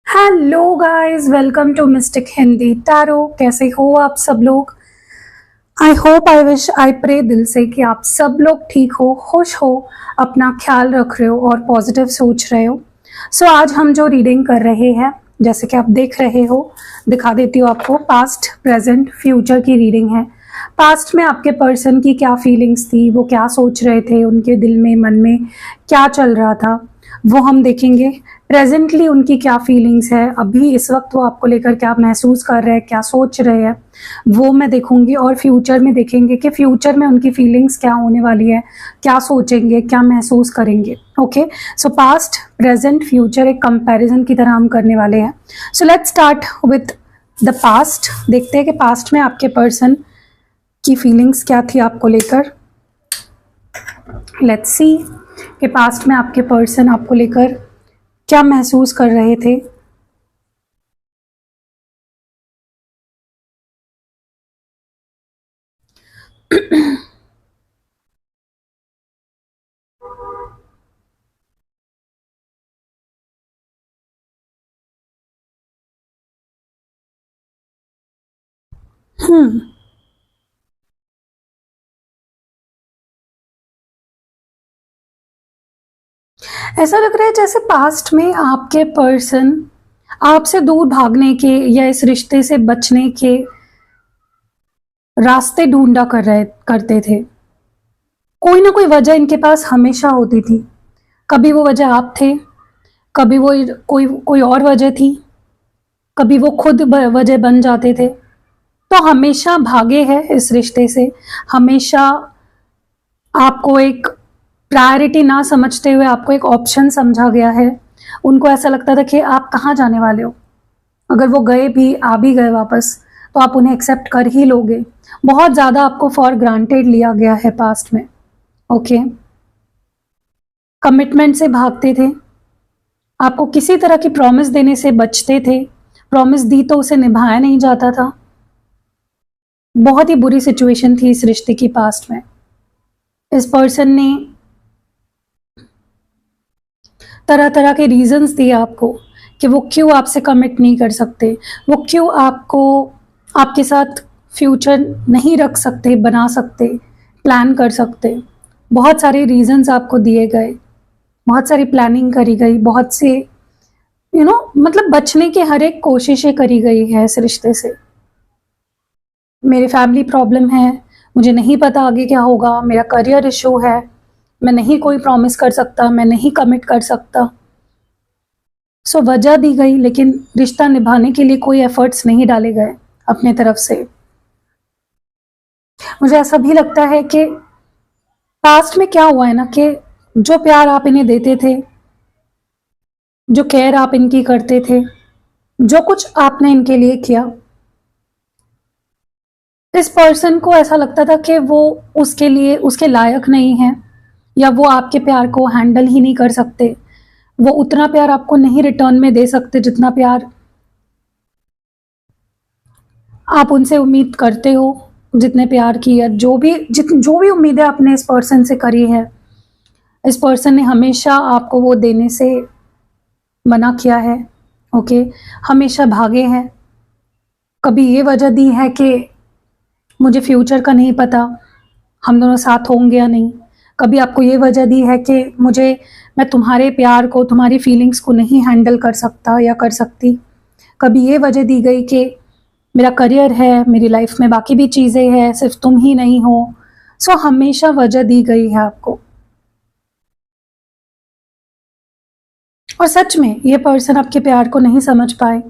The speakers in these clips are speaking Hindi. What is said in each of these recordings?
Hello guys, welcome to mystic Hindi tarot. कैसे हो आप सब लोग? I hope, I wish, I pray दिल से कि आप सब लोग ठीक हो, खुश हो, अपना ख्याल रख रहे हो और पॉजिटिव सोच रहे हो। सो आज हम जो रीडिंग कर रहे हैं, जैसे कि आप देख रहे हो, दिखा देती हूँ आपको। पास्ट, प्रेजेंट, फ्यूचर की रीडिंग है। पास्ट में आपके पर्सन की क्या फीलिंग्स थी, वो क्या सोच रहे थे, उनके दिल में, मन में क्या चल रहा था, वो हम देखेंगे। प्रेजेंटली उनकी क्या फीलिंग्स है, अभी इस वक्त वो आपको लेकर क्या महसूस कर रहे हैं, क्या सोच रहे हैं, वो मैं देखूंगी। और फ्यूचर में देखेंगे कि फ्यूचर में उनकी फीलिंग्स क्या होने वाली है, क्या सोचेंगे, क्या महसूस करेंगे। ओके, सो पास्ट, प्रेजेंट, फ्यूचर एक कंपैरिजन की तरह हम करने वाले हैं। So let's start with the past. देखते हैं कि पास्ट में आपके पर्सन की फीलिंग्स क्या थी आपको लेकर। लेट्स सी कि पास्ट में आपके पर्सन आपको लेकर क्या महसूस कर रहे थे। ऐसा लग रहा है जैसे पास्ट में आपके पर्सन आपसे दूर भागने के या इस रिश्ते से बचने के रास्ते ढूंढा करते थे। कोई ना कोई वजह इनके पास हमेशा होती थी। कभी वो वजह आप थे, कभी वो कोई कोई और वजह थी, कभी वो खुद वजह बन जाते थे। तो हमेशा भागे हैं इस रिश्ते से। हमेशा आपको एक प्रायोरिटी ना समझते हुए आपको एक ऑप्शन समझा गया है। उनको ऐसा लगता था कि आप कहाँ जाने वाले हो, अगर वो गए भी, आ भी गए वापस, तो आप उन्हें एक्सेप्ट कर ही लोगे। बहुत ज़्यादा आपको फॉर ग्रांटेड लिया गया है पास्ट में। ओके, कमिटमेंट से भागते थे, आपको किसी तरह की प्रॉमिस देने से बचते थे। प्रॉमिस दी तो उसे निभाया नहीं जाता था। बहुत ही बुरी सिचुएशन थी इस रिश्ते की पास्ट में। इस पर्सन ने तरह तरह के रीजंस दिए आपको कि वो क्यों आपसे कमिट नहीं कर सकते, वो क्यों आपको आपके साथ फ्यूचर नहीं रख सकते, बना सकते, प्लान कर सकते। बहुत सारे रीजंस आपको दिए गए, बहुत सारी प्लानिंग करी गई, बहुत से मतलब बचने की हर एक कोशिशें करी गई है इस रिश्ते से। मेरी फैमिली प्रॉब्लम है, मुझे नहीं पता आगे क्या होगा, मेरा करियर इशू है, मैं नहीं कोई प्रॉमिस कर सकता, मैं नहीं कमिट कर सकता। सो वजह दी गई, लेकिन रिश्ता निभाने के लिए कोई एफर्ट्स नहीं डाले गए अपने तरफ से। मुझे ऐसा भी लगता है कि पास्ट में क्या हुआ है ना, कि जो प्यार आप इन्हें देते थे, जो केयर आप इनकी करते थे, जो कुछ आपने इनके लिए किया, इस पर्सन को ऐसा लगता था कि वो उसके लिए उसके लायक नहीं है, या वो आपके प्यार को हैंडल ही नहीं कर सकते। वो उतना प्यार आपको नहीं रिटर्न में दे सकते जितना प्यार आप उनसे उम्मीद करते हो, जितने प्यार की, या जो भी उम्मीदें आपने इस पर्सन से करी है, इस पर्सन ने हमेशा आपको वो देने से मना किया है। ओके, हमेशा भागे हैं। कभी ये वजह दी है कि मुझे फ्यूचर का नहीं पता, हम दोनों साथ होंगे या नहीं। कभी आपको ये वजह दी है कि मैं तुम्हारे प्यार को, तुम्हारी फीलिंग्स को नहीं हैंडल कर सकता या कर सकती। कभी ये वजह दी गई कि मेरा करियर है, मेरी लाइफ में बाकी भी चीज़ें हैं, सिर्फ तुम ही नहीं हो। सो हमेशा वजह दी गई है आपको। और सच में ये पर्सन आपके प्यार को नहीं समझ पाए,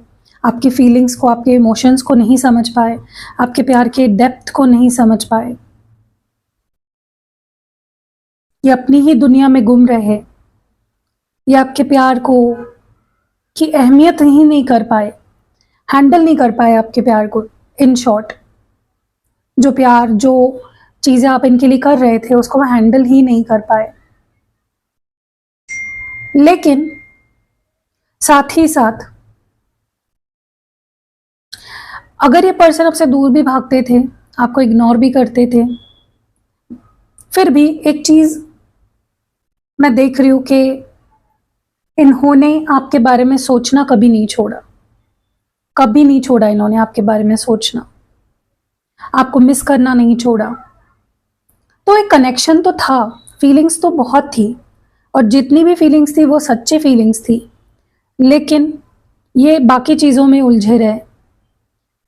आपकी फीलिंग्स को, आपके इमोशंस को नहीं समझ पाए, आपके प्यार के डेप्थ को नहीं समझ पाए। ये अपनी ही दुनिया में गुम रहे। ये आपके प्यार को की अहमियत ही नहीं कर पाए, हैंडल नहीं कर पाए आपके प्यार को। इन शॉर्ट, जो प्यार, जो चीज़ें आप इनके लिए कर रहे थे, उसको वो हैंडल ही नहीं कर पाए। लेकिन साथ ही साथ, अगर ये पर्सन आपसे दूर भी भागते थे, आपको इग्नोर भी करते थे, फिर भी एक चीज़ मैं देख रही हूँ कि इन्होंने आपके बारे में सोचना कभी नहीं छोड़ा, कभी नहीं छोड़ा इन्होंने आपके बारे में सोचना, आपको मिस करना नहीं छोड़ा। तो एक कनेक्शन तो था, फीलिंग्स तो बहुत थी, और जितनी भी फीलिंग्स थी वो सच्ची फीलिंग्स थी, लेकिन ये बाकी चीज़ों में उलझे रहे।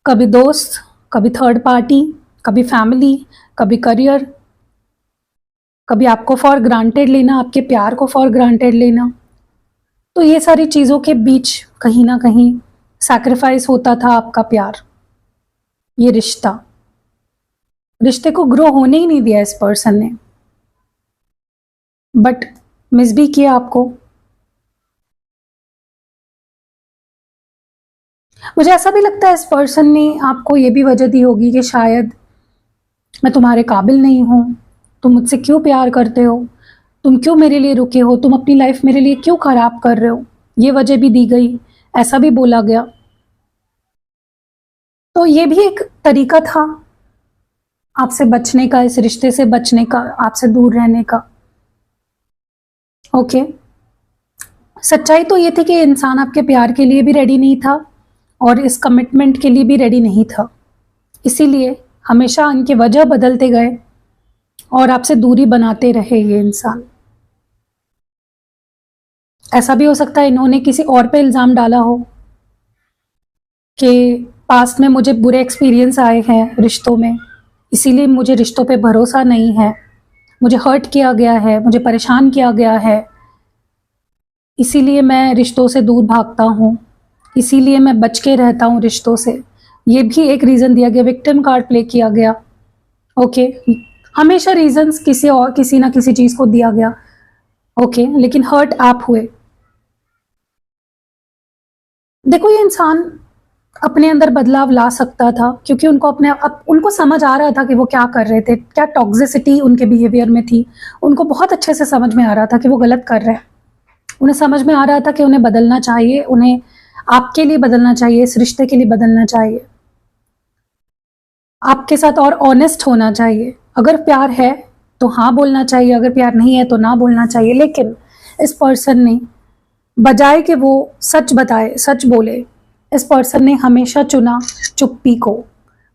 कभी दोस्त, कभी थर्ड पार्टी, कभी फैमिली, कभी करियर, कभी आपको फॉर ग्रांटेड लेना, आपके प्यार को फॉर ग्रांटेड लेना। तो ये सारी चीज़ों के बीच कहीं ना कहीं सैक्रिफाइस होता था आपका प्यार। ये रिश्ते को ग्रो होने ही नहीं दिया इस पर्सन ने, बट मिस भी किया आपको। मुझे ऐसा भी लगता है इस पर्सन ने आपको ये भी वजह दी होगी कि शायद मैं तुम्हारे काबिल नहीं हूँ, तुम मुझसे क्यों प्यार करते हो, तुम क्यों मेरे लिए रुके हो, तुम अपनी लाइफ मेरे लिए क्यों खराब कर रहे हो। ये वजह भी दी गई, ऐसा भी बोला गया। तो ये भी एक तरीका था आपसे बचने का, इस रिश्ते से बचने का, आपसे दूर रहने का। ओके, सच्चाई तो ये थी कि इंसान आपके प्यार के लिए भी रेडी नहीं था और इस कमिटमेंट के लिए भी रेडी नहीं था, इसीलिए हमेशा इनके वजह बदलते गए और आपसे दूरी बनाते रहे ये इंसान। ऐसा भी हो सकता है इन्होंने किसी और पे इल्ज़ाम डाला हो कि पास्ट में मुझे बुरे एक्सपीरियंस आए हैं रिश्तों में, इसीलिए मुझे रिश्तों पे भरोसा नहीं है, मुझे हर्ट किया गया है, मुझे परेशान किया गया है, इसीलिए मैं रिश्तों से दूर भागता हूँ, इसीलिए मैं बच के रहता हूँ रिश्तों से। ये भी एक रीज़न दिया गया, विक्टिम कार्ड प्ले किया गया। ओके, हमेशा रीजंस किसी ना किसी चीज़ को दिया गया। ओके, लेकिन हर्ट आप हुए। देखो, ये इंसान अपने अंदर बदलाव ला सकता था क्योंकि उनको समझ आ रहा था कि वो क्या कर रहे थे, क्या टॉक्सिसिटी उनके बिहेवियर में थी। उनको बहुत अच्छे से समझ में आ रहा था कि वो गलत कर रहे हैं। उन्हें समझ में आ रहा था कि उन्हें बदलना चाहिए, उन्हें आपके लिए बदलना चाहिए, इस रिश्ते के लिए बदलना चाहिए, आपके साथ और ऑनेस्ट होना चाहिए। अगर प्यार है तो हाँ बोलना चाहिए, अगर प्यार नहीं है तो ना बोलना चाहिए। लेकिन इस पर्सन ने बजाय कि वो सच बताए, सच बोले, इस पर्सन ने हमेशा चुना चुप्पी को।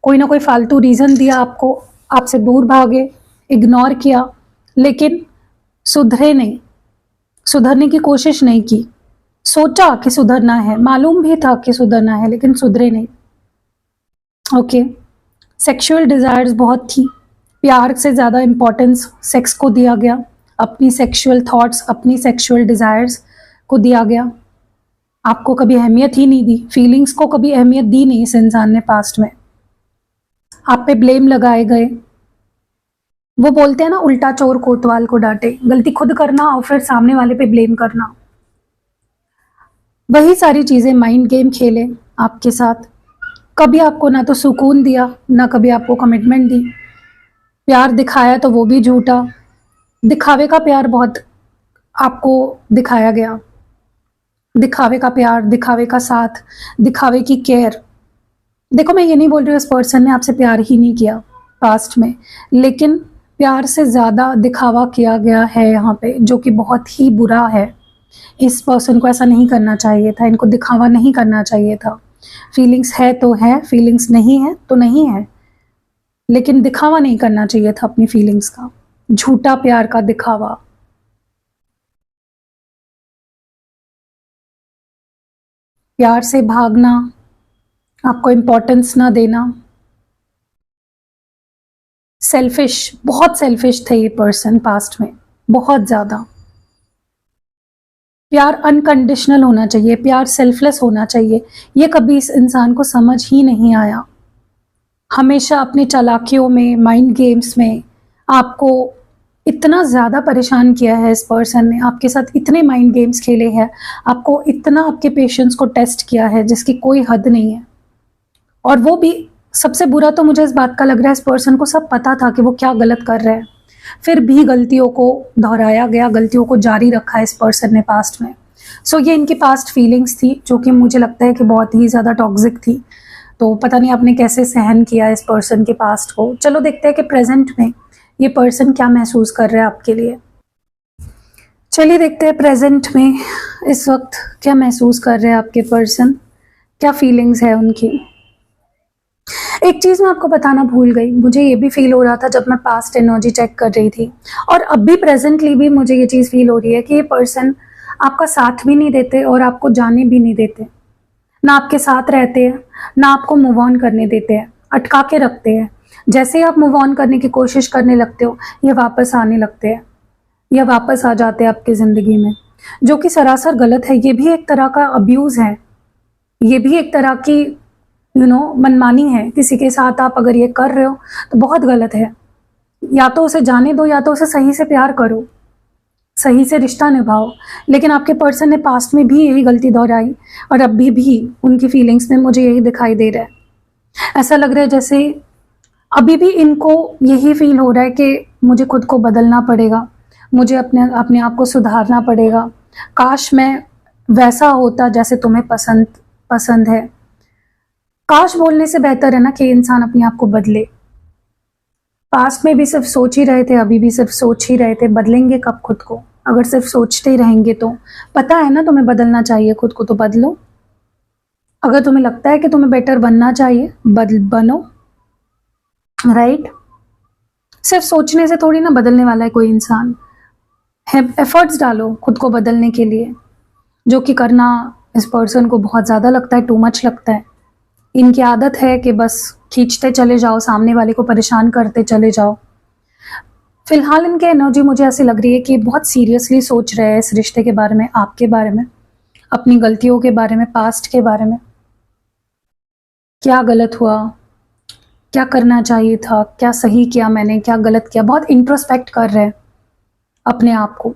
कोई ना कोई फालतू रीज़न दिया आपको, आपसे दूर भागे, इग्नोर किया, लेकिन सुधरे नहीं, सुधरने की कोशिश नहीं की। सोचा कि सुधरना है, मालूम भी था कि सुधरना है, लेकिन सुधरे नहीं। ओके, सेक्सुअल डिज़ायर्स बहुत थी, प्यार से ज़्यादा इम्पोर्टेंस सेक्स को दिया गया, अपनी सेक्सुअल थॉट्स, अपनी सेक्सुअल डिज़ायर्स को दिया गया। आपको कभी अहमियत ही नहीं दी, फीलिंग्स को कभी अहमियत दी नहीं इस इंसान ने पास्ट में। आप पे ब्लेम लगाए गए। वो बोलते हैं ना, उल्टा चोर कोतवाल को डांटे। गलती खुद करना और फिर सामने वाले पे ब्लेम करना। वही सारी चीज़ें, माइंड गेम खेले आपके साथ। कभी आपको ना तो सुकून दिया, ना कभी आपको कमिटमेंट दी। प्यार दिखाया तो वो भी झूठा, दिखावे का प्यार बहुत आपको दिखाया गया। दिखावे का प्यार, दिखावे का साथ, दिखावे की केयर। देखो, मैं ये नहीं बोल रही हूँ इस पर्सन ने आपसे प्यार ही नहीं किया पास्ट में, लेकिन प्यार से ज़्यादा दिखावा किया गया है यहाँ पे, जो कि बहुत ही बुरा है। इस पर्सन को ऐसा नहीं करना चाहिए था, इनको दिखावा नहीं करना चाहिए था। फीलिंग्स है तो है, फीलिंग्स नहीं है तो नहीं है, लेकिन दिखावा नहीं करना चाहिए था अपनी फीलिंग्स का, झूठा प्यार का दिखावा। प्यार से भागना, आपको इम्पोर्टेंस ना देना, सेल्फिश, बहुत सेल्फिश थे ये पर्सन पास्ट में, बहुत ज़्यादा। प्यार अनकंडीशनल होना चाहिए, प्यार सेल्फलेस होना चाहिए, ये कभी इस इंसान को समझ ही नहीं आया। हमेशा अपनी चालाकियों में, माइंड गेम्स में आपको इतना ज़्यादा परेशान किया है इस पर्सन ने, आपके साथ इतने माइंड गेम्स खेले हैं, आपको इतना आपके पेशेंस को टेस्ट किया है जिसकी कोई हद नहीं है। और वो भी सबसे बुरा तो मुझे इस बात का लग रहा है, इस पर्सन को सब पता था कि वो क्या गलत कर रहे हैं, फिर भी गलतियों को दोहराया गया, गलतियों को जारी रखा है इस पर्सन ने पास्ट में। सो ये इनकी पास्ट फीलिंग्स थी, जो कि मुझे लगता है कि बहुत ही ज़्यादा टॉक्सिक थी। तो पता नहीं आपने कैसे सहन किया इस पर्सन के पास्ट को। चलो देखते हैं कि प्रेजेंट में ये पर्सन क्या महसूस कर रहा है आपके लिए। चलिए देखते हैं प्रेजेंट में इस वक्त क्या महसूस कर रहे हैं आपके पर्सन, क्या फीलिंग्स है उनकी। एक चीज़ मैं आपको बताना भूल गई, मुझे ये भी फील हो रहा था जब मैं पास्ट एनर्जी चेक कर रही थी, और अब भी प्रेजेंटली भी मुझे ये चीज़ फील हो रही है कि ये पर्सन आपका साथ भी नहीं देते और आपको जाने भी नहीं देते, ना आपके साथ रहते हैं ना आपको मूव ऑन करने देते हैं, अटका के रखते हैं। जैसे ही आप मूव ऑन करने की कोशिश करने लगते हो ये वापस आने लगते हैं या वापस आ जाते हैं आपकी ज़िंदगी में, जो कि सरासर गलत है। ये भी एक तरह का अब्यूज़ है, ये भी एक तरह की मनमानी है। किसी के साथ आप अगर ये कर रहे हो तो बहुत गलत है। या तो उसे जाने दो या तो उसे सही से प्यार करो, सही से रिश्ता निभाओ। लेकिन आपके पर्सन ने पास्ट में भी यही गलती दोहराई और अभी भी उनकी फीलिंग्स में मुझे यही दिखाई दे रहा है। ऐसा लग रहा है जैसे अभी भी इनको यही फील हो रहा है कि मुझे खुद को बदलना पड़ेगा, मुझे अपने आप को सुधारना पड़ेगा। काश मैं वैसा होता जैसे तुम्हें पसंद है। काश बोलने से बेहतर है ना कि इंसान अपने आप को बदले। पास्ट में भी सिर्फ सोच ही रहे थे, अभी भी सिर्फ सोच ही रहे थे। बदलेंगे कब खुद को? अगर सिर्फ सोचते ही रहेंगे तो पता है ना तुम्हें बदलना चाहिए खुद को, तो बदलो। अगर तुम्हें लगता है कि तुम्हें बेटर बनना चाहिए, बनो, राइट? सिर्फ सोचने से थोड़ी ना बदलने वाला है कोई इंसान। एफर्ट्स डालो खुद को बदलने के लिए, जो कि करना इस पर्सन को बहुत ज़्यादा लगता है, टू मच लगता है। इनकी आदत है कि बस खींचते चले जाओ, सामने वाले को परेशान करते चले जाओ। फिलहाल इनकी एनर्जी मुझे ऐसी लग रही है कि बहुत सीरियसली सोच रहे हैं इस रिश्ते के बारे में, आपके बारे में, अपनी गलतियों के बारे में, पास्ट के बारे में। क्या गलत हुआ, क्या करना चाहिए था, क्या सही किया मैंने, क्या गलत किया। बहुत इंट्रोस्पेक्ट कर रहे हैं अपने आप को,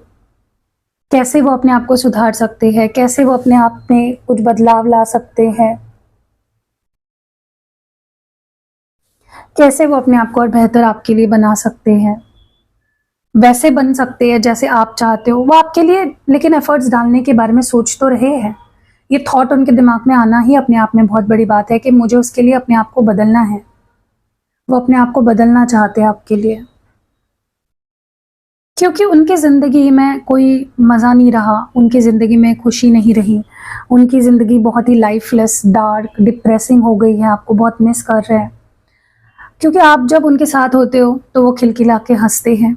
कैसे वो अपने आप को सुधार सकते हैं, कैसे वो अपने आप में कुछ बदलाव ला सकते हैं, कैसे वो अपने आप को और बेहतर आपके लिए बना सकते हैं, वैसे बन सकते हैं जैसे आप चाहते हो वो आपके लिए। लेकिन एफर्ट्स डालने के बारे में सोच तो रहे हैं। ये थॉट उनके दिमाग में आना ही अपने आप में बहुत बड़ी बात है कि मुझे उसके लिए अपने आप को बदलना है। वो अपने आप को बदलना चाहते हैं आपके लिए, क्योंकि उनकी ज़िंदगी में कोई मज़ा नहीं रहा, उनकी ज़िंदगी में खुशी नहीं रही, उनकी ज़िंदगी बहुत ही लाइफलेस, डार्क, डिप्रेसिंग हो गई है। आपको बहुत मिस कर रहे हैं, क्योंकि आप जब उनके साथ होते हो तो वो खिलखिला के हंसते हैं,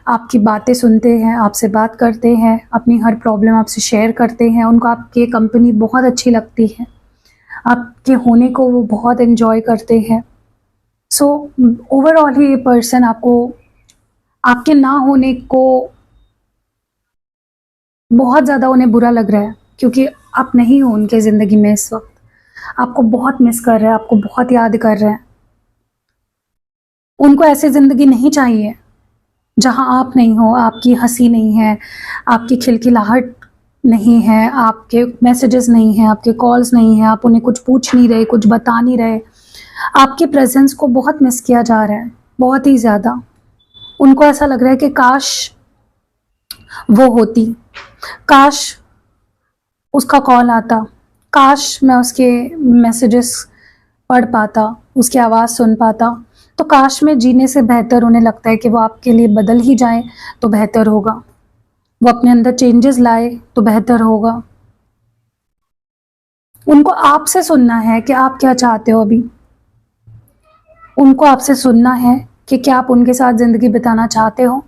आपकी बातें सुनते हैं, आपसे बात करते हैं, अपनी हर प्रॉब्लम आपसे शेयर करते हैं। उनको आपकी कंपनी बहुत अच्छी लगती है, आपके होने को वो बहुत एंजॉय करते हैं। सो ओवरऑल ही ये पर्सन आपको, आपके ना होने को बहुत ज़्यादा उन्हें बुरा लग रहा है, क्योंकि आप नहीं हो उनके ज़िंदगी में इस वक्त। आपको बहुत मिस कर रहे हैं, आपको बहुत याद कर रहे हैं। उनको ऐसी ज़िंदगी नहीं चाहिए जहां आप नहीं हो, आपकी हंसी नहीं है, आपकी खिलखिलाहट नहीं है, आपके मैसेजेस नहीं हैं, आपके कॉल्स नहीं हैं, आप उन्हें कुछ पूछ नहीं रहे, कुछ बता नहीं रहे। आपके प्रेजेंस को बहुत मिस किया जा रहा है, बहुत ही ज़्यादा। उनको ऐसा लग रहा है कि काश वो होती, काश उसका कॉल आता, काश मैं उसके मैसेजेस पढ़ पाता, उसकी आवाज़ सुन पाता। तो काश में जीने से बेहतर उन्हें लगता है कि वो आपके लिए बदल ही जाए तो बेहतर होगा, वो अपने अंदर चेंजेस लाए तो बेहतर होगा। उनको आपसे सुनना है कि आप क्या चाहते हो अभी। उनको आपसे सुनना है कि क्या आप उनके साथ ज़िंदगी बिताना चाहते हो,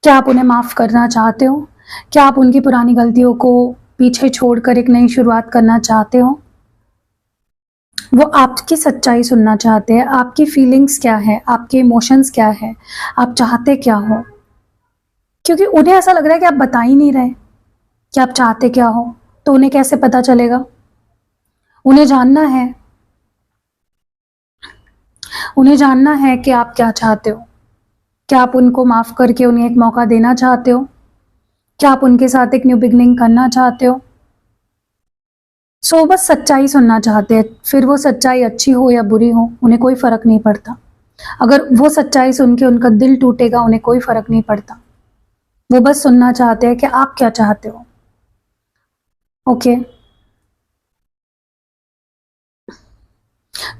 क्या आप उन्हें माफ़ करना चाहते हो, क्या आप उनकी पुरानी गलतियों को पीछे छोड़कर एक नई शुरुआत करना चाहते हो। वो आपकी सच्चाई सुनना चाहते हैं, आपकी फीलिंग्स क्या है, आपके इमोशंस क्या है, आप चाहते क्या हो। क्योंकि उन्हें ऐसा लग रहा है कि आप बता ही नहीं रहे कि आप चाहते क्या हो, तो उन्हें कैसे पता चलेगा। उन्हें जानना है, उन्हें जानना है कि आप क्या चाहते हो। क्या आप उनको माफ़ करके उन्हें एक मौका देना चाहते हो, क्या आप उनके साथ एक न्यू बिगनिंग करना चाहते हो। सो बस सच्चाई सुनना चाहते हैं, फिर वो सच्चाई अच्छी हो या बुरी हो उन्हें कोई फ़र्क नहीं पड़ता। अगर वो सच्चाई सुन के उनका दिल टूटेगा उन्हें कोई फ़र्क नहीं पड़ता। वो बस सुनना चाहते हैं कि आप क्या चाहते हो। ओके,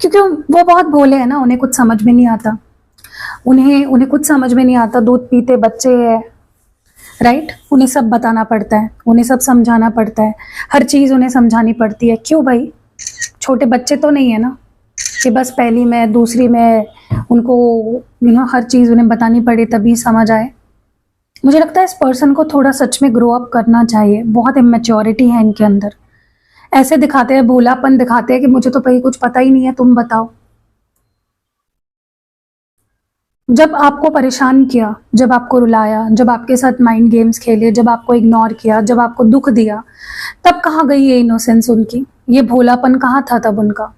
क्योंकि वो बहुत भोले हैं ना, उन्हें कुछ समझ में नहीं आता। उन्हें कुछ समझ में नहीं आता। दूध पीते बच्चे हैं, राइट। उन्हें सब बताना पड़ता है, उन्हें सब समझाना पड़ता है, हर चीज़ उन्हें समझानी पड़ती है। क्यों भाई, छोटे बच्चे तो नहीं है ना कि बस पहली में दूसरी में उनको हर चीज़ उन्हें बतानी पड़े तभी समझ आए। मुझे लगता है इस पर्सन को थोड़ा सच में ग्रो अप करना चाहिए। बहुत इमेच्योरिटी है इनके अंदर। ऐसे दिखाते हैं, भोलापन दिखाते हैं कि मुझे तो भाई कुछ पता ही नहीं है, तुम बताओ। जब आपको परेशान किया, जब आपको रुलाया, जब आपके साथ माइंड गेम्स खेले, जब आपको इग्नोर किया, जब आपको दुख दिया, तब कहाँ गई ये इनोसेंस उनकी, ये भोलापन कहाँ था तब उनका?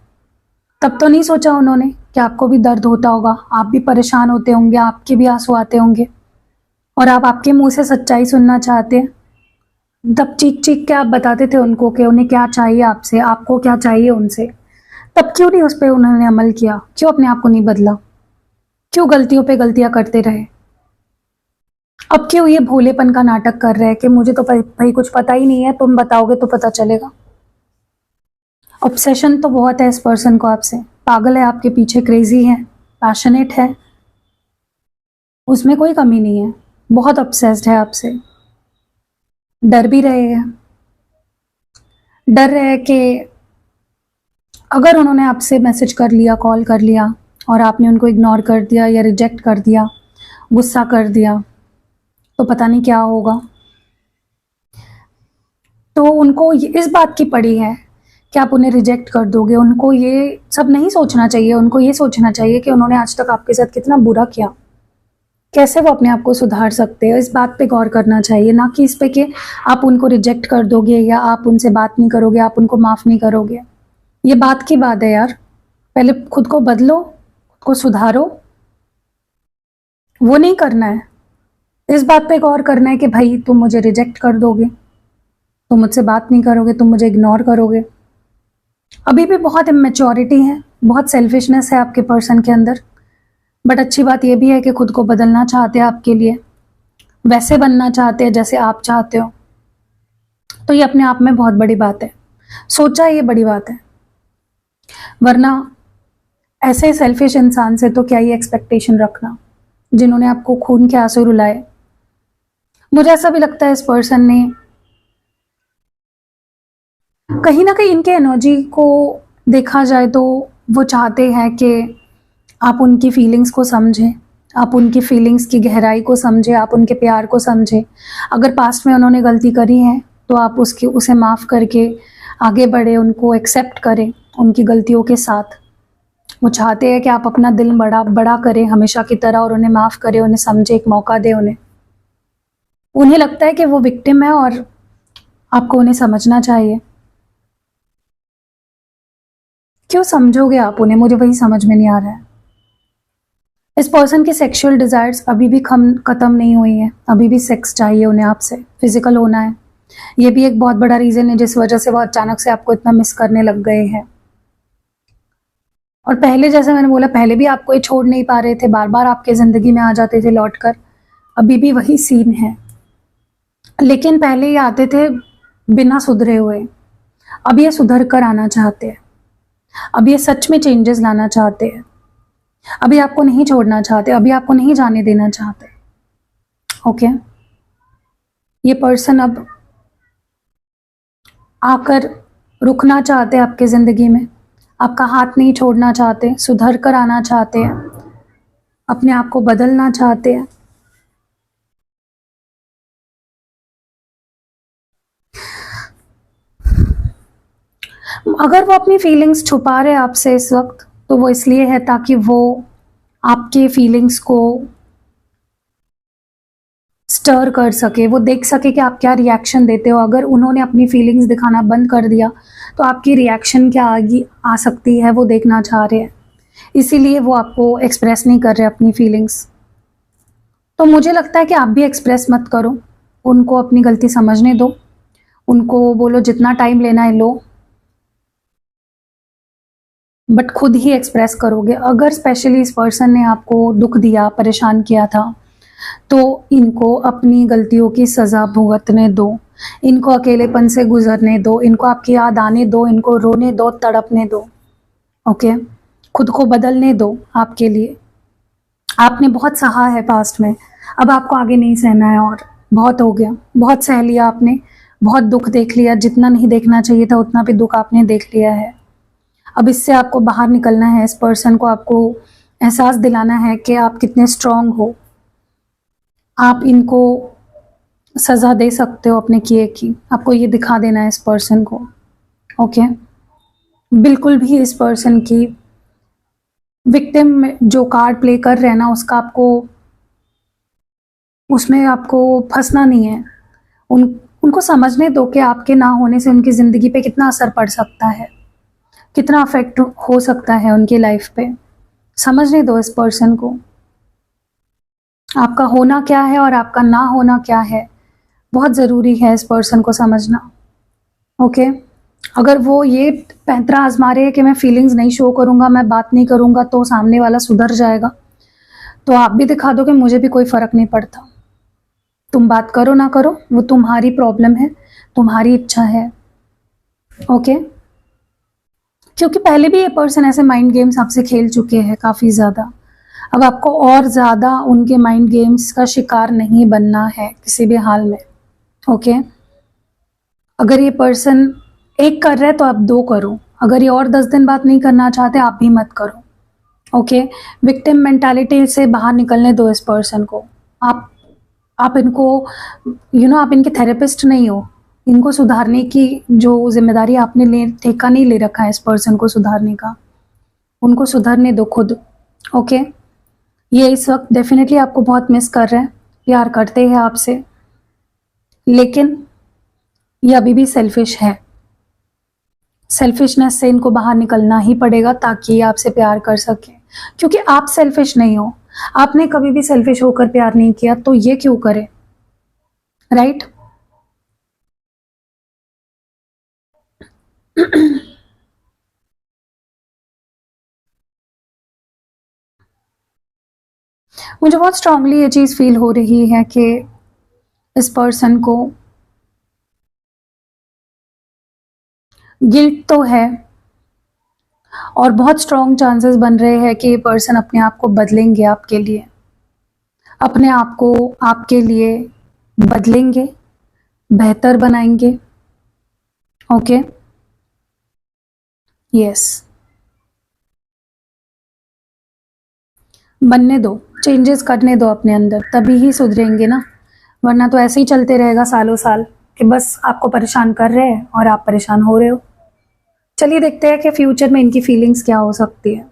तब तो नहीं सोचा उन्होंने कि आपको भी दर्द होता होगा, आप भी परेशान होते होंगे, आपके भी आंसू आते होंगे और आप आपके मुंह से सच्चाई सुनना चाहते हैं। तब चीख चीख के आप बताते थे उनको कि उन्हें क्या चाहिए आपसे, आपको क्या चाहिए उनसे। तब क्यों नहीं उस पर उन्होंने अमल किया? क्यों अपने आप को नहीं बदला? क्यों गलतियों पे गलतियां करते रहे? अब क्यों ये भोलेपन का नाटक कर रहे हैं कि मुझे तो भाई कुछ पता ही नहीं है, तुम बताओगे तो पता चलेगा। ऑब्सेशन तो बहुत है इस पर्सन को आपसे, पागल है आपके पीछे, क्रेजी है, पैशनेट है, उसमें कोई कमी नहीं है, बहुत ऑब्सेस्ड है आपसे। डर भी रहे हैं, डर रहे हैं कि अगर उन्होंने आपसे मैसेज कर लिया, कॉल कर लिया और आपने उनको इग्नोर कर दिया या रिजेक्ट कर दिया, गुस्सा कर दिया, तो पता नहीं क्या होगा। तो उनको इस बात की पड़ी है कि आप उन्हें रिजेक्ट कर दोगे। उनको ये सब नहीं सोचना चाहिए, उनको ये सोचना चाहिए कि उन्होंने आज तक आपके साथ कितना बुरा किया, कैसे वो अपने आप को सुधार सकते हैं। इस बात पे गौर करना चाहिए, ना कि इस पे कि आप उनको रिजेक्ट कर दोगे या आप उनसे बात नहीं करोगे, आप उनको माफ़ नहीं करोगे। ये बात की बात है यार, पहले खुद को बदलो, खुद को सुधारो। वो नहीं करना है, इस बात पे गौर करना है कि भाई तुम मुझे रिजेक्ट कर दोगे, तुम मुझसे बात नहीं करोगे, तुम मुझे इग्नोर करोगे। अभी भी बहुत इमेच्योरिटी है, बहुत सेल्फिशनेस है आपके पर्सन के अंदर। बट अच्छी बात यह भी है कि खुद को बदलना चाहते हैं आपके लिए, वैसे बनना चाहते हैं जैसे आप चाहते हो। तो ये अपने आप में बहुत बड़ी बात है, सोचा ये बड़ी बात है। वरना ऐसे सेल्फिश इंसान से तो क्या ही एक्सपेक्टेशन रखना, जिन्होंने आपको खून के आंसू रुलाए। मुझे ऐसा भी लगता है इस पर्सन ने कहीं ना कहीं, इनके एनर्जी को देखा जाए तो वो चाहते हैं कि आप उनकी फीलिंग्स को समझें, आप उनकी फीलिंग्स की गहराई को समझें, आप उनके प्यार को समझें। अगर पास्ट में उन्होंने गलती करी है तो आप उसे माफ़ करके आगे बढ़े, उनको एक्सेप्ट करें उनकी गलतियों के साथ। वो चाहते हैं कि आप अपना दिल बड़ा बड़ा करें हमेशा की तरह और उन्हें माफ़ करें, उन्हें समझे, एक मौका दें उन्हें। उन्हें लगता है कि वो विक्टिम है और आपको उन्हें समझना चाहिए। क्यों समझोगे आप उन्हें? मुझे वही समझ में नहीं आ रहा है। इस पर्सन की सेक्सुअल डिज़ायर्स अभी भी ख़त्म नहीं हुई हैं, अभी भी सेक्स चाहिए उन्हें आपसे, फिजिकल होना है। ये भी एक बहुत बड़ा रीज़न है जिस वजह से वो अचानक से आपको इतना मिस करने लग गए हैं। और पहले, जैसे मैंने बोला, पहले भी आपको ये छोड़ नहीं पा रहे थे, बार बार आपके ज़िंदगी में आ जाते थे लौट कर। अभी भी वही सीन है, लेकिन पहले ये आते थे बिना सुधरे हुए, अब ये सुधर कर आना चाहते हैं, अब ये सच में चेंजेस लाना चाहते हैं, अभी आपको नहीं छोड़ना चाहते, अभी आपको नहीं जाने देना चाहते। ओके, ये पर्सन अब आकर रुकना चाहते हैं आपके ज़िंदगी में, आपका हाथ नहीं छोड़ना चाहते, सुधर कर आना चाहते हैं, अपने आप को बदलना चाहते हैं। अगर वो अपनी फीलिंग्स छुपा रहे आपसे इस वक्त, तो वो इसलिए है ताकि वो आपके फीलिंग्स को स्टर कर सके, वो देख सके कि आप क्या रिएक्शन देते हो। अगर उन्होंने अपनी फीलिंग्स दिखाना बंद कर दिया तो आपकी रिएक्शन क्या आगे आ सकती है, वो देखना चाह रहे हैं। इसीलिए वो आपको एक्सप्रेस नहीं कर रहे अपनी फीलिंग्स। तो मुझे लगता है कि आप भी एक्सप्रेस मत करो, उनको अपनी गलती समझने दो, उनको बोलो जितना टाइम लेना है लो, बट खुद ही एक्सप्रेस करोगे। अगर स्पेशली इस पर्सन ने आपको दुख दिया, परेशान किया था, तो इनको अपनी गलतियों की सज़ा भुगतने दो, इनको अकेलेपन से गुजरने दो, इनको आपकी याद आने दो, इनको रोने दो, तड़पने दो। ओके, खुद को बदलने दो। आपके लिए आपने बहुत सहा है पास्ट में, अब आपको आगे नहीं सहना है और बहुत हो गया, बहुत सह लिया आपने, बहुत दुख देख लिया, जितना नहीं देखना चाहिए था उतना भी दुख आपने देख लिया है। अब इससे आपको बाहर निकलना है, इस पर्सन को आपको एहसास दिलाना है कि आप कितने स्ट्रांग हो, आप इनको सज़ा दे सकते हो अपने किए की, आपको ये दिखा देना है इस पर्सन को। ओके, बिल्कुल भी इस पर्सन की विक्टिम में जो कार्ड प्ले कर रहे हैं ना, उसका आपको उसमें आपको फंसना नहीं है। उनको समझने दो कि आपके ना होने से उनकी ज़िंदगी पे कितना असर पड़ सकता है, कितना अफेक्ट हो सकता है उनकी लाइफ पे। समझने दो इस पर्सन को, आपका होना क्या है और आपका ना होना क्या है, बहुत ज़रूरी है इस पर्सन को समझना। ओके, अगर वो ये पैंतरा आजमा रहे हैं कि मैं फीलिंग्स नहीं शो करूँगा, मैं बात नहीं करूँगा तो सामने वाला सुधर जाएगा, तो आप भी दिखा दो कि मुझे भी कोई फ़र्क नहीं पड़ता। तुम बात करो ना करो, वो तुम्हारी प्रॉब्लम है, तुम्हारी इच्छा है। ओके, क्योंकि पहले भी ये पर्सन ऐसे माइंड गेम्स आपसे खेल चुके हैं काफ़ी ज़्यादा। अब आपको और ज़्यादा उनके माइंड गेम्स का शिकार नहीं बनना है किसी भी हाल में। ओके, अगर ये पर्सन एक कर रहा है तो आप 2 करो, अगर ये और 10 दिन बात नहीं करना चाहते आप भी मत करो। ओके, विक्टिम मेंटालिटी से बाहर निकलने दो इस पर्सन को। आप इनको आप इनके थेरेपिस्ट नहीं हो, इनको सुधारने की जो जिम्मेदारी आपने ठेका नहीं ले रखा है इस पर्सन को सुधारने का, उनको सुधारने दो खुद। ओके, ये इस वक्त डेफिनेटली आपको बहुत मिस कर रहे हैं, प्यार करते हैं आपसे, लेकिन ये अभी भी सेल्फिश है। सेल्फिशनेस से इनको बाहर निकलना ही पड़ेगा ताकि ये आपसे प्यार कर सके, क्योंकि आप सेल्फिश नहीं हो, आपने कभी भी सेल्फिश होकर प्यार नहीं किया, तो ये क्यों करे, राइट? मुझे बहुत स्ट्रांगली ये चीज़ फील हो रही है कि इस पर्सन को गिल्ट तो है और बहुत स्ट्रॉन्ग चांसेस बन रहे हैं कि ये पर्सन अपने आप को बदलेंगे आपके लिए, अपने आप को आपके लिए बदलेंगे, बेहतर बनाएंगे। ओके, यस, बनने दो, चेंजेस करने दो अपने अंदर, तभी ही सुधरेंगे ना, वरना तो ऐसे ही चलते रहेगा सालों साल कि बस आपको परेशान कर रहे हैं और आप परेशान हो रहे हो। चलिए देखते हैं कि फ्यूचर में इनकी फीलिंग्स क्या हो सकती है।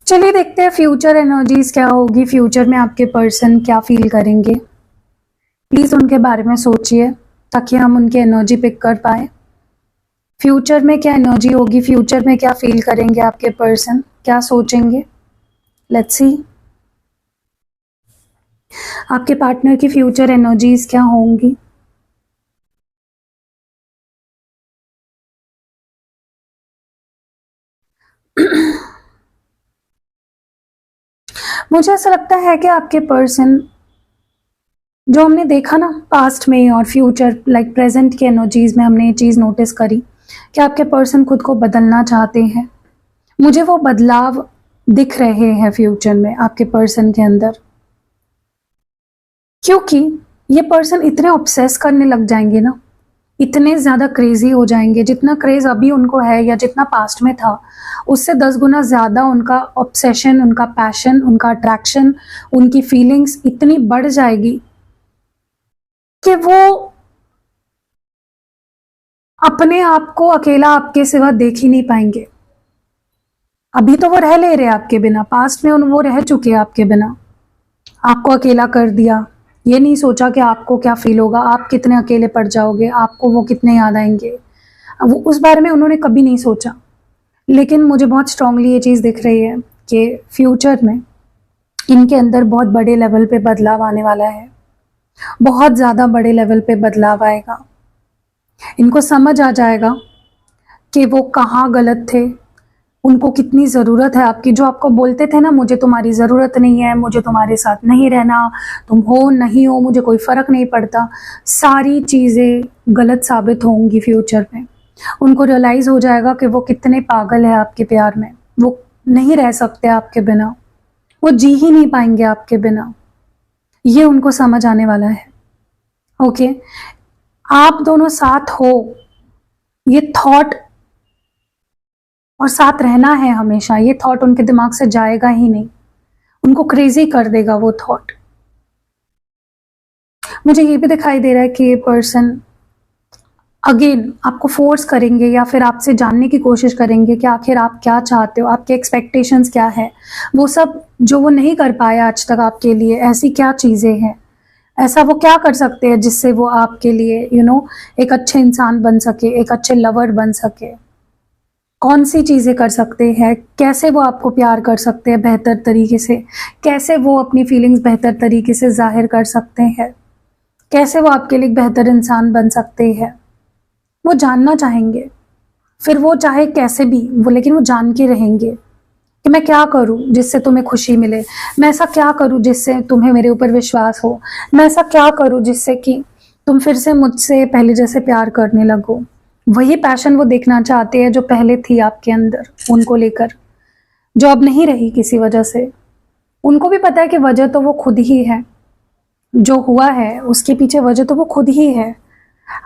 चलिए देखते हैं फ्यूचर एनर्जीज क्या होगी, फ्यूचर में आपके पर्सन क्या फील करेंगे। प्लीज़ उनके बारे में सोचिए ताकि हम उनकी एनर्जी पिक कर पाए। फ्यूचर में क्या एनर्जी होगी, फ्यूचर में क्या फील करेंगे आपके पर्सन, क्या सोचेंगे। लेट्स सी आपके पार्टनर की फ्यूचर एनर्जीज क्या होंगी। मुझे ऐसा लगता है कि आपके पर्सन, जो हमने देखा ना पास्ट में और फ्यूचर लाइक प्रेजेंट के एनर्जीज में, हमने ये चीज़ नोटिस करी कि आपके पर्सन खुद को बदलना चाहते हैं। मुझे वो बदलाव दिख रहे हैं फ्यूचर में आपके पर्सन के अंदर, क्योंकि ये पर्सन इतने ऑब्सेस करने लग जाएंगे ना, इतने ज़्यादा क्रेजी हो जाएंगे, जितना क्रेज अभी उनको है या जितना पास्ट में था उससे 10 गुना ज़्यादा उनका ऑब्सेशन, उनका पैशन, उनका अट्रैक्शन, उनकी फीलिंग्स इतनी बढ़ जाएगी कि वो अपने आप को अकेला आपके सिवा देख ही नहीं पाएंगे। अभी तो वो रह ले रहे आपके बिना, पास्ट में वो रह चुके हैं आपके बिना, आपको अकेला कर दिया, ये नहीं सोचा कि आपको क्या फील होगा, आप कितने अकेले पड़ जाओगे, आपको वो कितने याद आएंगे, वो उस बारे में उन्होंने कभी नहीं सोचा। लेकिन मुझे बहुत स्ट्रांगली ये चीज़ दिख रही है कि फ्यूचर में इनके अंदर बहुत बड़े लेवल पे बदलाव आने वाला है, बहुत ज़्यादा बड़े लेवल पे बदलाव आएगा। इनको समझ आ जाएगा कि वो कहाँ गलत थे, उनको कितनी ज़रूरत है आपकी। जो आपको बोलते थे ना, मुझे तुम्हारी ज़रूरत नहीं है, मुझे तुम्हारे साथ नहीं रहना, तुम हो नहीं हो मुझे कोई फ़र्क नहीं पड़ता, सारी चीज़ें गलत साबित होंगी फ्यूचर में। उनको रियलाइज़ हो जाएगा कि वो कितने पागल है आपके प्यार में, वो नहीं रह सकते आपके बिना, वो जी ही नहीं पाएंगे आपके बिना, ये उनको समझ आने वाला है। ओके, आप दोनों साथ हो, ये थॉट और साथ रहना है हमेशा, ये थॉट उनके दिमाग से जाएगा ही नहीं, उनको क्रेजी कर देगा वो थॉट। मुझे ये भी दिखाई दे रहा है कि ये पर्सन अगेन आपको फोर्स करेंगे या फिर आपसे जानने की कोशिश करेंगे कि आखिर आप क्या चाहते हो, आपके एक्सपेक्टेशंस क्या है, वो सब जो वो नहीं कर पाया आज तक आपके लिए, ऐसी क्या चीज़ें हैं, ऐसा वो क्या कर सकते हैं जिससे वो आपके लिए एक अच्छे इंसान बन सके, एक अच्छे लवर बन सके। कौन सी चीज़ें कर सकते हैं, कैसे वो आपको प्यार कर सकते हैं बेहतर तरीके से, कैसे वो अपनी फीलिंग्स बेहतर तरीके से जाहिर कर सकते हैं, कैसे वो आपके लिए एक बेहतर इंसान बन सकते हैं, वो जानना चाहेंगे। फिर वो चाहे कैसे भी वो, लेकिन वो जान के रहेंगे कि मैं क्या करूं जिससे तुम्हें खुशी मिले, मैं ऐसा क्या करूं जिससे तुम्हें मेरे ऊपर विश्वास हो, मैं ऐसा क्या करूं जिससे कि तुम फिर से मुझसे पहले जैसे प्यार करने लगो। वही पैशन वो देखना चाहते हैं जो पहले थी आपके अंदर उनको लेकर, जो अब नहीं रही किसी वजह से। उनको भी पता है कि वजह तो वो खुद ही है, जो हुआ है उसके पीछे वजह तो वो खुद ही है।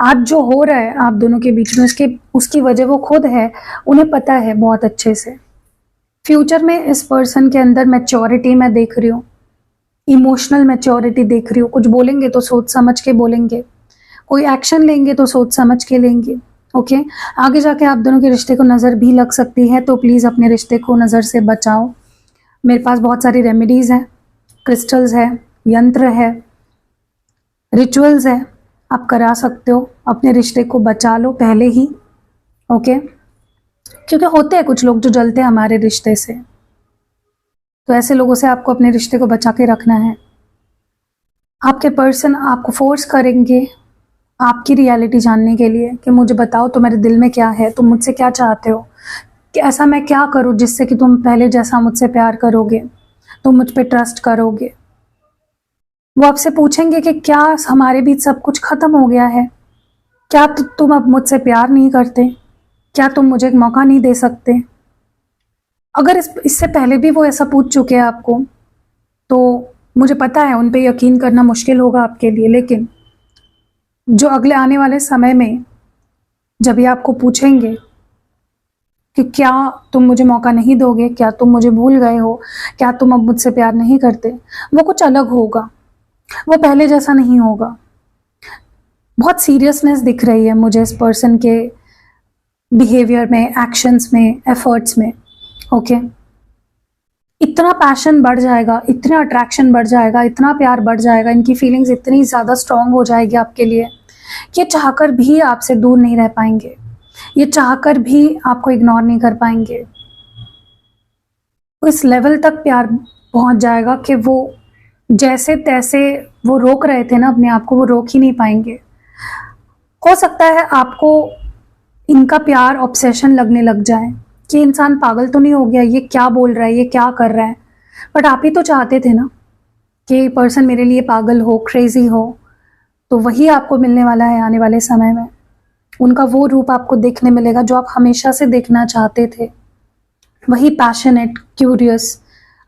आज जो हो रहा है आप दोनों के बीच में उसकी वजह वो खुद है, उन्हें पता है बहुत अच्छे से। फ्यूचर में इस पर्सन के अंदर मैच्योरिटी मैं देख रही हूँ, इमोशनल मैच्योरिटी देख रही हूँ। कुछ बोलेंगे तो सोच समझ के बोलेंगे, कोई एक्शन लेंगे तो सोच समझ के लेंगे। ओके, आगे जाके आप दोनों के रिश्ते को नज़र भी लग सकती है, तो प्लीज़ अपने रिश्ते को नज़र से बचाओ। मेरे पास बहुत सारी रेमेडीज़ हैं, क्रिस्टल्स है, यंत्र है, रिचुअल्स है, आप करा सकते हो। अपने रिश्ते को बचा लो पहले ही। ओके, क्योंकि होते हैं कुछ लोग जो जलते हैं हमारे रिश्ते से, तो ऐसे लोगों से आपको अपने रिश्ते को बचा के रखना है। आपके पर्सन आपको फोर्स करेंगे आपकी रियलिटी जानने के लिए कि मुझे बताओ तुम्हारे दिल में क्या है, तुम मुझसे क्या चाहते हो, कि ऐसा मैं क्या करूं जिससे कि तुम पहले जैसा मुझसे प्यार करोगे, तुम मुझ पे ट्रस्ट करोगे। वो आपसे पूछेंगे कि क्या हमारे बीच सब कुछ खत्म हो गया है, क्या तुम अब मुझसे प्यार नहीं करते, क्या तुम मुझे एक मौका नहीं दे सकते। अगर इससे पहले भी वो ऐसा पूछ चुके हैं आपको, तो मुझे पता है उन पे यकीन करना मुश्किल होगा आपके लिए, लेकिन जो अगले आने वाले समय में जब ये आपको पूछेंगे कि क्या तुम मुझे मौका नहीं दोगे, क्या तुम मुझे भूल गए हो, क्या तुम अब मुझसे प्यार नहीं करते, वो कुछ अलग होगा, वो पहले जैसा नहीं होगा। बहुत सीरियसनेस दिख रही है मुझे इस पर्सन के बिहेवियर में, एक्शंस में, एफर्ट्स में। ओके, इतना पैशन बढ़ जाएगा, इतना अट्रैक्शन बढ़ जाएगा, इतना प्यार बढ़ जाएगा, इनकी फीलिंग्स इतनी ज़्यादा स्ट्रांग हो जाएगी आपके लिए कि ये चाहकर भी आपसे दूर नहीं रह पाएंगे, ये चाहकर भी आपको इग्नोर नहीं कर पाएंगे। तो इस लेवल तक प्यार पहुंच जाएगा कि वो जैसे तैसे वो रोक रहे थे ना अपने आप को, वो रोक ही नहीं पाएंगे। हो सकता है आपको इनका प्यार ऑब्सेशन लगने लग जाए कि इंसान पागल तो नहीं हो गया, ये क्या बोल रहा है, ये क्या कर रहा है। बट आप ही तो चाहते थे ना कि पर्सन मेरे लिए पागल हो, क्रेजी हो, तो वही आपको मिलने वाला है आने वाले समय में। उनका वो रूप आपको देखने मिलेगा जो आप हमेशा से देखना चाहते थे, वही पैशनेट, क्यूरियस,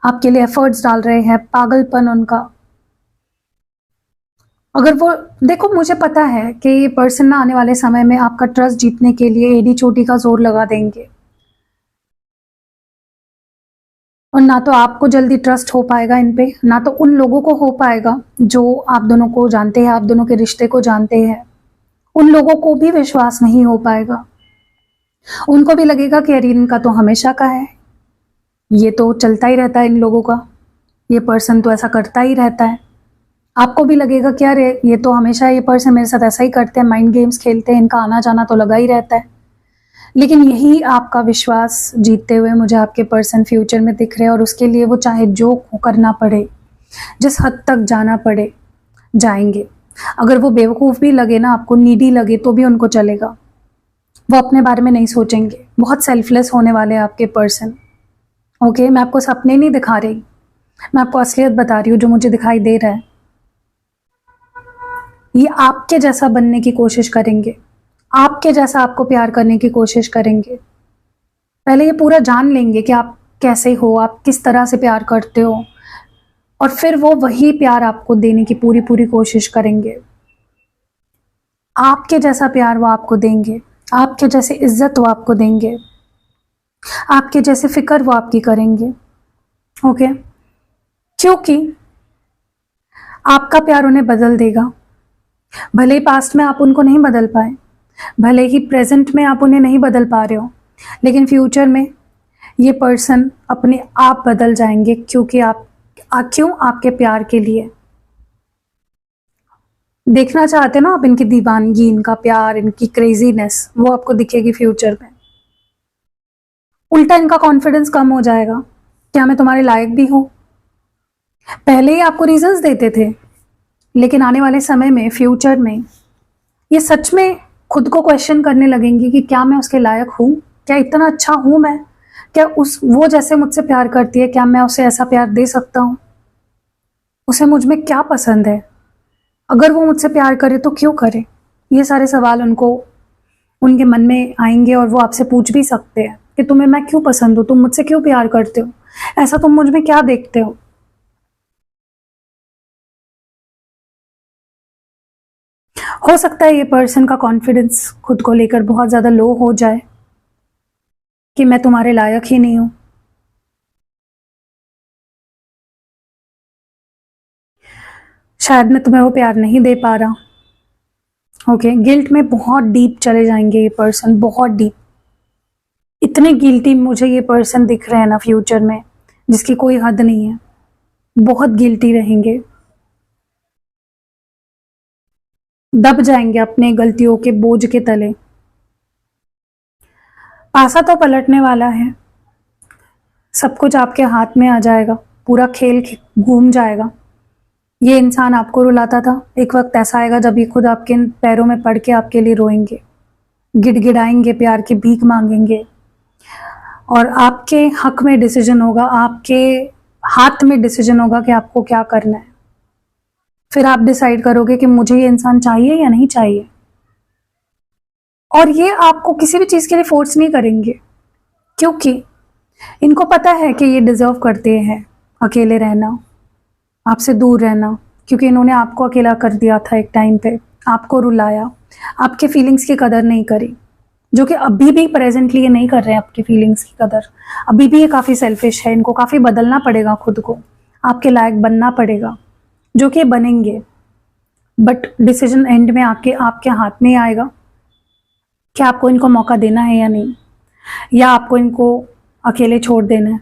आपके लिए एफर्ट्स डाल रहे हैं, पागलपन उनका। अगर वो देखो, मुझे पता है कि ये पर्सन ना आने वाले समय में आपका ट्रस्ट जीतने के लिए एड़ी चोटी का जोर लगा देंगे, और ना तो आपको जल्दी ट्रस्ट हो पाएगा इन पे, ना तो उन लोगों को हो पाएगा जो आप दोनों को जानते हैं, आप दोनों के रिश्ते को जानते हैं। उन लोगों को भी विश्वास नहीं हो पाएगा, उनको भी लगेगा कि अरे इनका तो हमेशा का है, ये तो चलता ही रहता है इन लोगों का, ये पर्सन तो ऐसा करता ही रहता है। आपको भी लगेगा कि अरे ये तो हमेशा ये पर्सन मेरे साथ ऐसा ही करते हैं, माइंड गेम्स खेलते हैं, इनका आना जाना तो लगा ही रहता है। लेकिन यही आपका विश्वास जीतते हुए मुझे आपके पर्सन फ्यूचर में दिख रहे हैं, और उसके लिए वो चाहे जो करना पड़े, जिस हद तक जाना पड़े, जाएंगे। अगर वो बेवकूफ़ भी लगे ना आपको, नीडी लगे, तो भी उनको चलेगा। वो अपने बारे में नहीं सोचेंगे, बहुत सेल्फलेस होने वाले हैं आपके पर्सन। ओके, मैं आपको सपने नहीं दिखा रही, मैं आपको असलियत बता रही हूँ जो मुझे दिखाई दे रहा है। ये आपके जैसा बनने की कोशिश करेंगे, आपके जैसा आपको प्यार करने की कोशिश करेंगे। पहले ये पूरा जान लेंगे कि आप कैसे हो, आप किस तरह से प्यार करते हो, और फिर वो वही प्यार आपको देने की पूरी पूरी कोशिश करेंगे। आपके जैसा प्यार वो आपको देंगे, आपके जैसे इज्जत वो आपको देंगे, आपके जैसे फिक्र वो आपकी करेंगे। ओके, क्योंकि आपका प्यार उन्हें बदल देगा। भले ही पास्ट में आप उनको नहीं बदल पाए, भले ही प्रेजेंट में आप उन्हें नहीं बदल पा रहे हो, लेकिन फ्यूचर में ये पर्सन अपने आप बदल जाएंगे। क्योंकि क्यों? आपके प्यार के लिए। देखना चाहते ना आप इनकी दीवानगी, इनका प्यार, इनकी क्रेजीनेस, वो आपको दिखेगी फ्यूचर में। उल्टा इनका कॉन्फिडेंस कम हो जाएगा, क्या मैं तुम्हारे लायक भी हूं? पहले ही आपको रीजंस देते थे, लेकिन आने वाले समय में, फ्यूचर में, ये सच में खुद को क्वेश्चन करने लगेंगी कि क्या मैं उसके लायक हूं? क्या इतना अच्छा हूं मैं? क्या वो जैसे मुझसे प्यार करती है, क्या मैं उसे ऐसा प्यार दे सकता हूं? उसे मुझ में क्या पसंद है? अगर वो मुझसे प्यार करे तो क्यों करे? ये सारे सवाल उनके मन में आएंगे और वो आपसे पूछ भी सकते हैं कि तुम्हें मैं क्यों पसंद हूँ, तुम मुझसे क्यों प्यार करते हो, ऐसा तुम मुझ में क्या देखते हो? हो सकता है ये पर्सन का कॉन्फिडेंस खुद को लेकर बहुत ज्यादा लो हो जाए कि मैं तुम्हारे लायक ही नहीं हूं। शायद मैं तुम्हें वो प्यार नहीं दे पा रहा। ओके, गिल्ट में बहुत डीप चले जाएंगे ये पर्सन, बहुत डीप। इतने गिल्टी मुझे ये पर्सन दिख रहे हैं ना फ्यूचर में, जिसकी कोई हद नहीं है। बहुत गिल्टी रहेंगे, दब जाएंगे अपने गलतियों के बोझ के तले। पासा तो पलटने वाला है, सब कुछ आपके हाथ में आ जाएगा, पूरा खेल घूम जाएगा। ये इंसान आपको रुलाता था, एक वक्त ऐसा आएगा जब ये खुद आपके पैरों में पड़ के आपके लिए रोएंगे, गिड़गिड़ाएंगे, प्यार की भीख मांगेंगे, और आपके हक में डिसीजन होगा, आपके हाथ में डिसीजन होगा कि आपको क्या करना है। फिर आप डिसाइड करोगे कि मुझे ये इंसान चाहिए या नहीं चाहिए। और ये आपको किसी भी चीज के लिए फोर्स नहीं करेंगे, क्योंकि इनको पता है कि ये डिजर्व करते हैं अकेले रहना, आपसे दूर रहना। क्योंकि इन्होंने आपको अकेला कर दिया था एक टाइम पे, आपको रुलाया, आपके फीलिंग्स की कदर नहीं करी, जो कि अभी भी प्रेजेंटली ये नहीं कर रहे हैं आपकी फीलिंग्स की कदर। अभी भी ये काफ़ी सेल्फिश है, इनको काफ़ी बदलना पड़ेगा खुद को, आपके लायक बनना पड़ेगा, जो कि बनेंगे। बट डिसीजन एंड में आपके हाथ में आएगा कि आपको इनको मौका देना है या नहीं, या आपको इनको अकेले छोड़ देना है,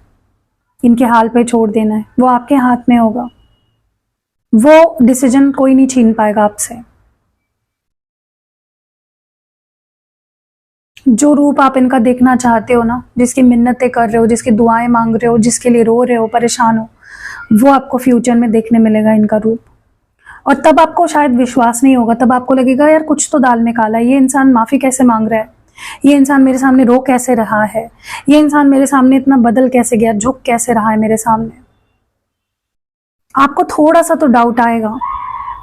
इनके हाल पे छोड़ देना है। वो आपके हाथ में होगा, वो डिसीजन कोई नहीं छीन पाएगा आपसे। जो रूप आप इनका देखना चाहते हो ना, जिसकी मिन्नतें कर रहे हो, जिसकी दुआएं मांग रहे हो, जिसके लिए रो रहे हो, परेशान हो, वो आपको फ्यूचर में देखने मिलेगा इनका रूप। और तब आपको शायद विश्वास नहीं होगा, तब आपको लगेगा यार कुछ तो दाल में काला है, ये इंसान माफी कैसे मांग रहा है, ये इंसान मेरे सामने रो कैसे रहा है, ये इंसान मेरे सामने इतना बदल कैसे गया, झुक कैसे रहा है मेरे सामने। आपको थोड़ा सा तो डाउट आएगा,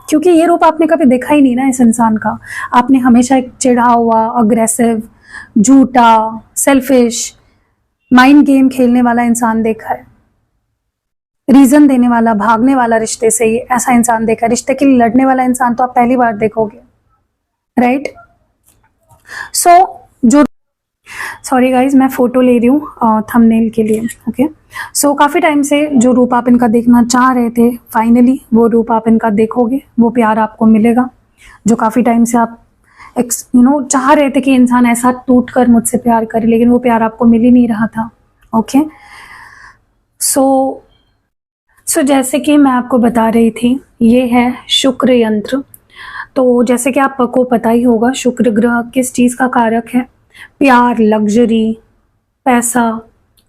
क्योंकि ये रूप आपने कभी देखा ही नहीं ना इस इंसान का। आपने हमेशा एक चिढ़ा हुआ, अग्रेसिव, झूठा, सेल्फिश, माइंड गेम खेलने वाला इंसान देखा है, रीजन देने वाला, भागने वाला रिश्ते से, ये ऐसा इंसान देखा है। रिश्ते के लिए लड़ने वाला इंसान तो आप पहली बार देखोगे, राइट? सो जो सॉरी गाइज, मैं फोटो ले रही हूँ थंबनेल के लिए। ओके, सो काफ़ी टाइम से जो रूप आप इनका देखना चाह रहे थे, फाइनली वो रूप आप इनका देखोगे, वो प्यार आपको मिलेगा जो काफ़ी टाइम से आप चाह रहे थे कि इंसान ऐसा टूट कर मुझसे प्यार करे, लेकिन वो प्यार आपको मिल ही नहीं रहा था। ओके, सो जैसे कि मैं आपको बता रही थी, ये है शुक्र यंत्र। तो जैसे कि आपको पता ही होगा, शुक्र ग्रह किस चीज़ का कारक है? प्यार, लग्जरी, पैसा,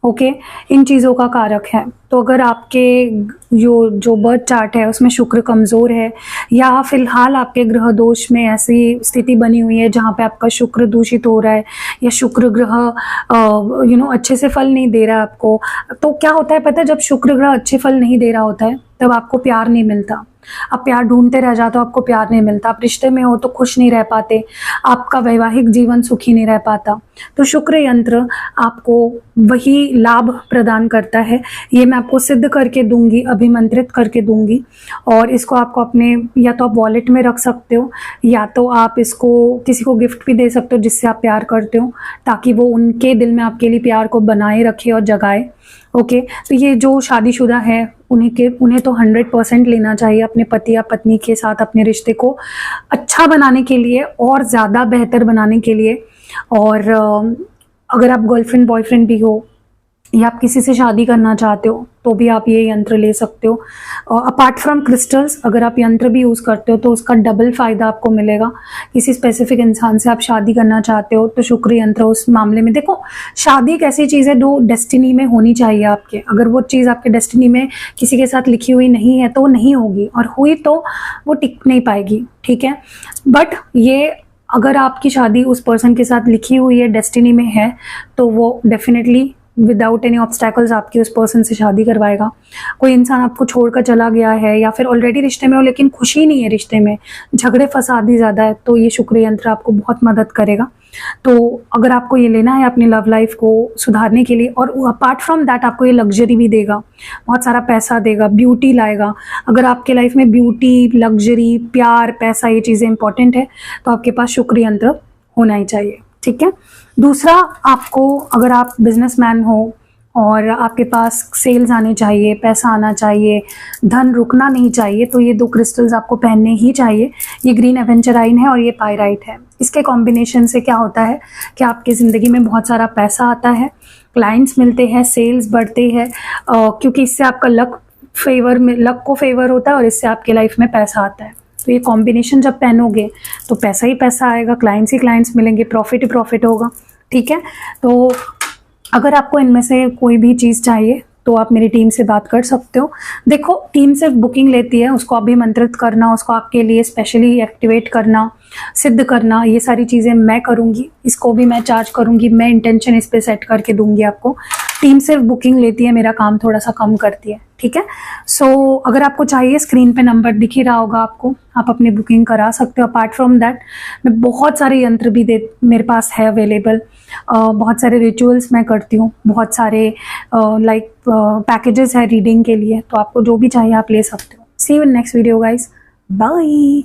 ओके, इन चीज़ों का कारक है। तो अगर आपके जो बर्थ चार्ट है उसमें शुक्र कमज़ोर है, या फिलहाल आपके ग्रह दोष में ऐसी स्थिति बनी हुई है जहाँ पे आपका शुक्र दूषित हो रहा है, या शुक्र ग्रह अच्छे से फल नहीं दे रहा है आपको, तो क्या होता है पता है? जब शुक्र ग्रह अच्छे फल नहीं दे रहा होता है तब आपको प्यार नहीं मिलता, आप प्यार ढूंढते रह जाते हो, आपको प्यार नहीं मिलता, आप रिश्ते में हो तो खुश नहीं रह पाते, आपका वैवाहिक जीवन सुखी नहीं रह पाता, तो शुक्र यंत्र आपको वही लाभ प्रदान करता है। ये मैं आपको सिद्ध करके दूंगी, अभिमंत्रित करके दूंगी, और इसको आपको अपने या तो आप वॉलेट में रख सकते हो, या तो आप इसको किसी को गिफ्ट भी दे सकते हो जिससे आप प्यार करते हो, ताकि वो उनके दिल में आपके लिए प्यार को बनाए रखे और जगाए। ओके, तो ये जो शादीशुदा है उन्हें तो 100% लेना चाहिए अपने पति या पत्नी के साथ अपने रिश्ते को अच्छा बनाने के लिए और ज़्यादा बेहतर बनाने के लिए। और अगर आप गर्लफ्रेंड बॉयफ्रेंड भी हो या आप किसी से शादी करना चाहते हो तो भी आप ये यंत्र ले सकते हो। अपार्ट फ्रॉम क्रिस्टल्स, अगर आप यंत्र भी यूज़ करते हो तो उसका डबल फ़ायदा आपको मिलेगा। किसी स्पेसिफिक इंसान से आप शादी करना चाहते हो तो शुक्र यंत्र उस मामले में, देखो शादी एक ऐसी चीज़ है जो डेस्टिनी में होनी चाहिए आपके। अगर वो चीज़ आपके डेस्टिनी में किसी के साथ लिखी हुई नहीं है तो वो नहीं होगी, और हुई तो वो टिक नहीं पाएगी, ठीक है। बट ये अगर आपकी शादी उस पर्सन के साथ लिखी हुई है, डेस्टिनी में है, तो वो डेफिनेटली विदाउट एनी ऑब्स्टैकल्स आपकी उस पर्सन से शादी करवाएगा। कोई इंसान आपको छोड़कर चला गया है या फिर ऑलरेडी रिश्ते में हो लेकिन खुशी नहीं है, रिश्ते में झगड़े फसादी ज़्यादा है, तो ये शुक्र यंत्र आपको बहुत मदद करेगा। तो अगर आपको ये लेना है अपनी लव लाइफ को सुधारने के लिए, और अपार्ट फ्रॉम दैट आपको ये लग्जरी भी देगा, बहुत सारा पैसा देगा, ब्यूटी लाएगा। अगर आपके लाइफ में ब्यूटी, लग्जरी, प्यार, पैसा ये चीज़ें इंपॉर्टेंट है तो आपके पास शुक्र यंत्र होना ही चाहिए, ठीक है। दूसरा, आपको अगर आप बिजनेसमैन हो और आपके पास सेल्स आने चाहिए, पैसा आना चाहिए, धन रुकना नहीं चाहिए, तो ये 2 क्रिस्टल्स आपको पहनने ही चाहिए। ये ग्रीन एवेंचराइन है और ये पायराइट है। इसके कॉम्बिनेशन से क्या होता है कि आपकी ज़िंदगी में बहुत सारा पैसा आता है, क्लाइंट्स मिलते हैं, सेल्स बढ़ते हैं, क्योंकि इससे आपका लक को फेवर होता है और इससे आपके लाइफ में पैसा आता है। तो ये कॉम्बिनेशन जब पहनोगे तो पैसा ही पैसा आएगा, क्लाइंट्स ही क्लाइंट्स मिलेंगे, प्रॉफिट ही प्रॉफिट होगा, ठीक है। तो अगर आपको इनमें से कोई भी चीज़ चाहिए तो आप मेरी टीम से बात कर सकते हो। देखो, टीम सिर्फ बुकिंग लेती है, उसको अभिमंत्रित करना, उसको आपके लिए स्पेशली एक्टिवेट करना, सिद्ध करना, ये सारी चीज़ें मैं करूँगी। इसको भी मैं चार्ज करूँगी, मैं इंटेंशन इस पर सेट करके दूंगी आपको। टीम सिर्फ बुकिंग लेती है, मेरा काम थोड़ा सा कम करती है, ठीक है। सो अगर आपको चाहिए, स्क्रीन पे नंबर दिख ही रहा होगा आपको, आप अपनी बुकिंग करा सकते हो। अपार्ट फ्रॉम दैट मैं बहुत सारे यंत्र भी मेरे पास है अवेलेबल, बहुत सारे रिचुअल्स मैं करती हूँ, बहुत सारे लाइक पैकेजेस है रीडिंग के लिए, तो आपको जो भी चाहिए आप ले सकते हो। See you in next video guys, bye.